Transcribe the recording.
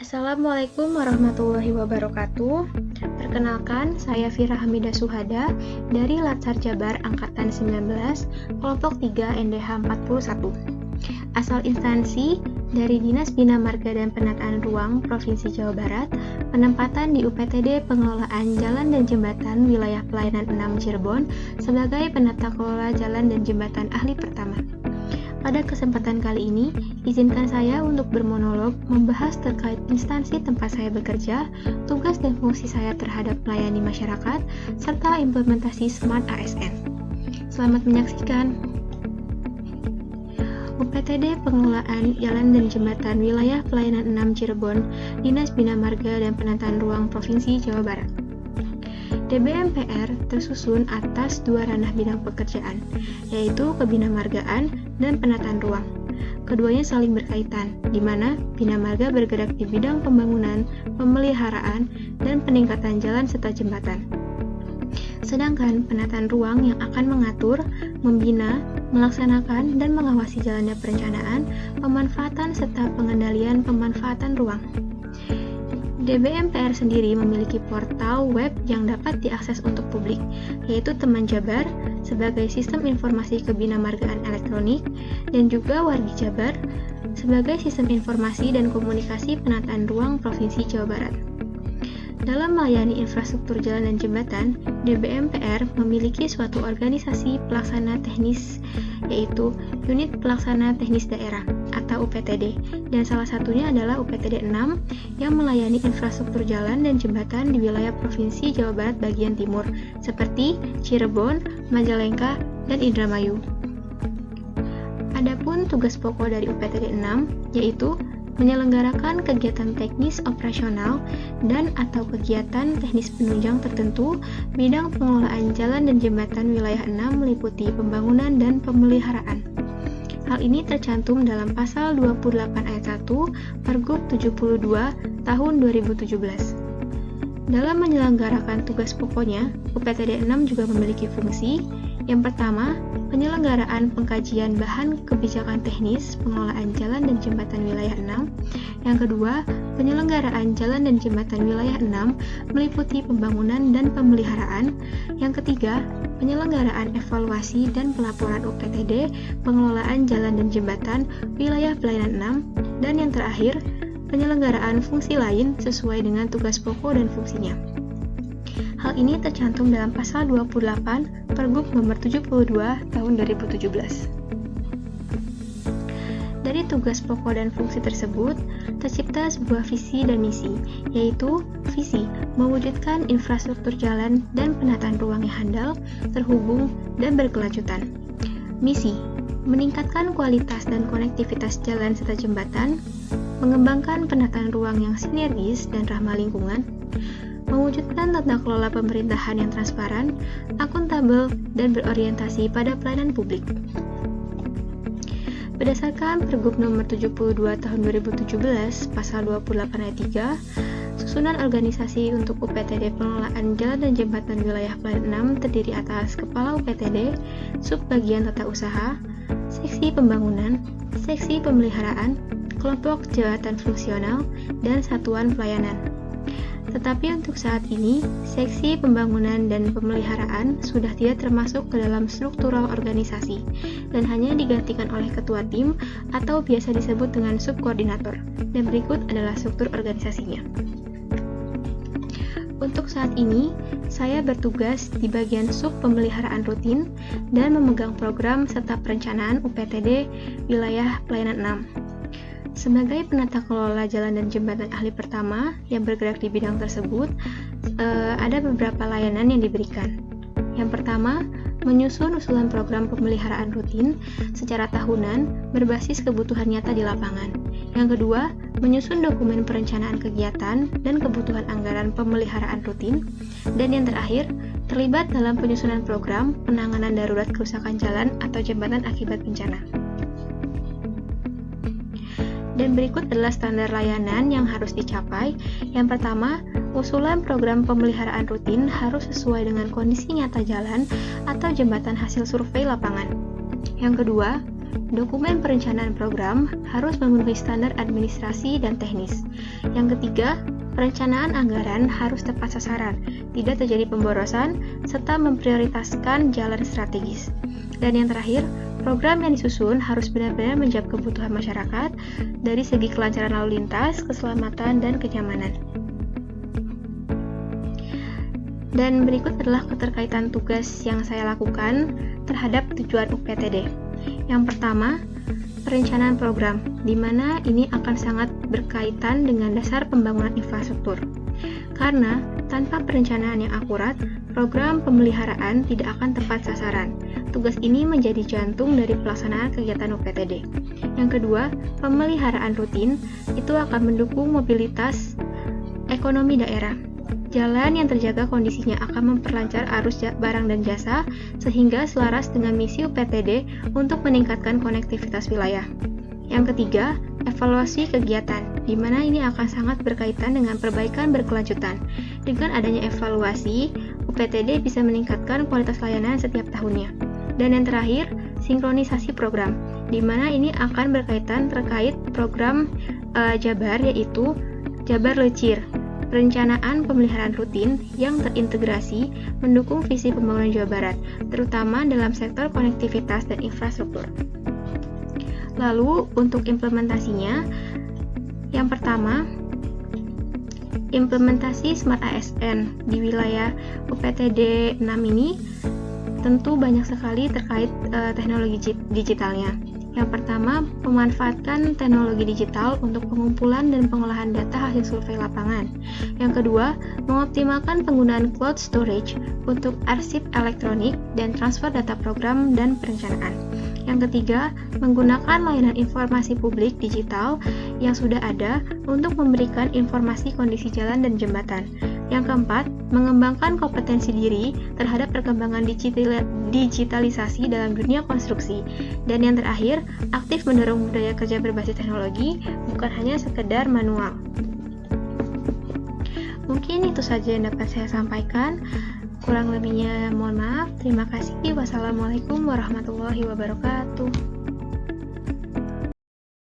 Assalamualaikum warahmatullahi wabarakatuh. Perkenalkan, saya Fira Hamidah Suhada dari Latsar Jabar Angkatan 19, Kelompok 3 NDH 41. Asal instansi dari Dinas Bina Marga dan Penataan Ruang Provinsi Jawa Barat, penempatan di UPTD Pengelolaan Jalan dan Jembatan Wilayah Pelayanan 6 Cirebon sebagai penata kelola jalan dan jembatan ahli pertama. Pada kesempatan kali ini, izinkan saya untuk bermonolog membahas terkait instansi tempat saya bekerja, tugas dan fungsi saya terhadap melayani masyarakat, serta implementasi Smart ASN. Selamat menyaksikan. UPTD Pengelolaan Jalan dan Jembatan Wilayah Pelayanan 6 Cirebon, Dinas Bina Marga dan Penataan Ruang Provinsi Jawa Barat. DBMPR tersusun atas dua ranah bidang pekerjaan, yaitu kebinamargaan dan penataan ruang. Keduanya saling berkaitan, di mana Bina Marga bergerak di bidang pembangunan, pemeliharaan, dan peningkatan jalan serta jembatan. Sedangkan penataan ruang yang akan mengatur, membina, melaksanakan, dan mengawasi jalannya perencanaan, pemanfaatan, serta pengendalian pemanfaatan ruang. DBMPR sendiri memiliki portal web yang dapat diakses untuk publik, yaitu Teman Jabar sebagai sistem informasi kebinamargaan elektronik, dan juga Wargi Jabar sebagai sistem informasi dan komunikasi penataan ruang Provinsi Jawa Barat. Dalam melayani infrastruktur jalan dan jembatan, DBMPR memiliki suatu organisasi pelaksana teknis, yaitu Unit Pelaksana Teknis Daerah atau UPTD, dan salah satunya adalah UPTD 6 yang melayani infrastruktur jalan dan jembatan di wilayah Provinsi Jawa Barat bagian timur, seperti Cirebon, Majalengka, dan Indramayu. Adapun tugas pokok dari UPTD 6 yaitu menyelenggarakan kegiatan teknis operasional dan atau kegiatan teknis penunjang tertentu bidang pengelolaan jalan dan jembatan wilayah 6 meliputi pembangunan dan pemeliharaan. Hal ini tercantum dalam pasal 28 ayat 1 Pergub 72 tahun 2017. Dalam menyelenggarakan tugas pokoknya, UPTD 6 juga memiliki fungsi. Yang pertama, penyelenggaraan pengkajian bahan kebijakan teknis pengelolaan jalan dan jembatan wilayah 6. Yang kedua, penyelenggaraan jalan dan jembatan wilayah 6 meliputi pembangunan dan pemeliharaan. Yang ketiga, penyelenggaraan evaluasi dan pelaporan UPTD pengelolaan jalan dan jembatan wilayah pelayanan 6. Dan yang terakhir, penyelenggaraan fungsi lain sesuai dengan tugas pokok dan fungsinya. Hal ini tercantum dalam pasal 28 Pergub nomor 72 tahun 2017. Dari tugas pokok dan fungsi tersebut, tercipta sebuah visi dan misi, yaitu visi mewujudkan infrastruktur jalan dan penataan ruang yang handal, terhubung, dan berkelanjutan. Misi meningkatkan kualitas dan konektivitas jalan serta jembatan, mengembangkan penataan ruang yang sinergis dan ramah lingkungan, mewujudkan tata kelola pemerintahan yang transparan, akuntabel, dan berorientasi pada pelayanan publik. Berdasarkan Pergub nomor 72 tahun 2017, pasal 28 ayat 3, susunan organisasi untuk UPTD Pengelolaan Jalan dan Jembatan Wilayah Pelayanan 6 terdiri atas Kepala UPTD, Subbagian Tata Usaha, Seksi Pembangunan, Seksi Pemeliharaan, Kelompok Jabatan Fungsional, dan Satuan Pelayanan. Tetapi untuk saat ini, seksi pembangunan dan pemeliharaan sudah tidak termasuk ke dalam struktural organisasi dan hanya digantikan oleh ketua tim atau biasa disebut dengan subkoordinator. Dan berikut adalah struktur organisasinya. Untuk saat ini, saya bertugas di bagian sub pemeliharaan rutin dan memegang program serta perencanaan UPTD Wilayah Pelayanan 6. Sebagai penata kelola jalan dan jembatan ahli pertama yang bergerak di bidang tersebut, ada beberapa layanan yang diberikan. Yang pertama, menyusun usulan program pemeliharaan rutin secara tahunan berbasis kebutuhan nyata di lapangan. Yang kedua, menyusun dokumen perencanaan kegiatan dan kebutuhan anggaran pemeliharaan rutin. Dan yang terakhir, terlibat dalam penyusunan program penanganan darurat kerusakan jalan atau jembatan akibat bencana. Dan berikut adalah standar layanan yang harus dicapai. Yang pertama, usulan program pemeliharaan rutin harus sesuai dengan kondisi nyata jalan atau jembatan hasil survei lapangan. Yang kedua, dokumen perencanaan program harus memenuhi standar administrasi dan teknis. Yang ketiga, perencanaan anggaran harus tepat sasaran, tidak terjadi pemborosan, serta memprioritaskan jalan strategis. Dan yang terakhir, program yang disusun harus benar-benar menjawab kebutuhan masyarakat dari segi kelancaran lalu lintas, keselamatan, dan kenyamanan. Dan berikut adalah keterkaitan tugas yang saya lakukan terhadap tujuan UPTD. Yang pertama, perencanaan program, di mana ini akan sangat berkaitan dengan dasar pembangunan infrastruktur. Karena tanpa perencanaan yang akurat, program pemeliharaan tidak akan tepat sasaran. Tugas ini menjadi jantung dari pelaksanaan kegiatan UPTD. Yang kedua, pemeliharaan rutin itu akan mendukung mobilitas ekonomi daerah. Jalan yang terjaga kondisinya akan memperlancar arus barang dan jasa sehingga selaras dengan misi UPTD untuk meningkatkan konektivitas wilayah. Yang ketiga, evaluasi kegiatan, di mana ini akan sangat berkaitan dengan perbaikan berkelanjutan. Dengan adanya evaluasi, UPTD bisa meningkatkan kualitas layanan setiap tahunnya. Dan yang terakhir, sinkronisasi program, di mana ini akan berkaitan terkait program Jabar, yaitu Jabar Lecir, perencanaan pemeliharaan rutin yang terintegrasi mendukung visi pembangunan Jawa Barat, terutama dalam sektor konektivitas dan infrastruktur. Lalu, untuk implementasinya, yang pertama, implementasi Smart ASN di wilayah UPTD 6 ini tentu banyak sekali terkait teknologi digitalnya. Yang pertama, memanfaatkan teknologi digital untuk pengumpulan dan pengolahan data hasil survei lapangan. Yang kedua, mengoptimalkan penggunaan cloud storage untuk arsip elektronik dan transfer data program dan perencanaan. Yang ketiga, menggunakan layanan informasi publik digital yang sudah ada untuk memberikan informasi kondisi jalan dan jembatan. Yang keempat, mengembangkan kompetensi diri terhadap perkembangan digitalisasi dalam dunia konstruksi. Dan yang terakhir, aktif mendorong budaya kerja berbasis teknologi, bukan hanya sekedar manual. Mungkin itu saja yang dapat saya sampaikan. Kurang lebihnya mohon maaf. Terima kasih. Wassalamualaikum warahmatullahi wabarakatuh.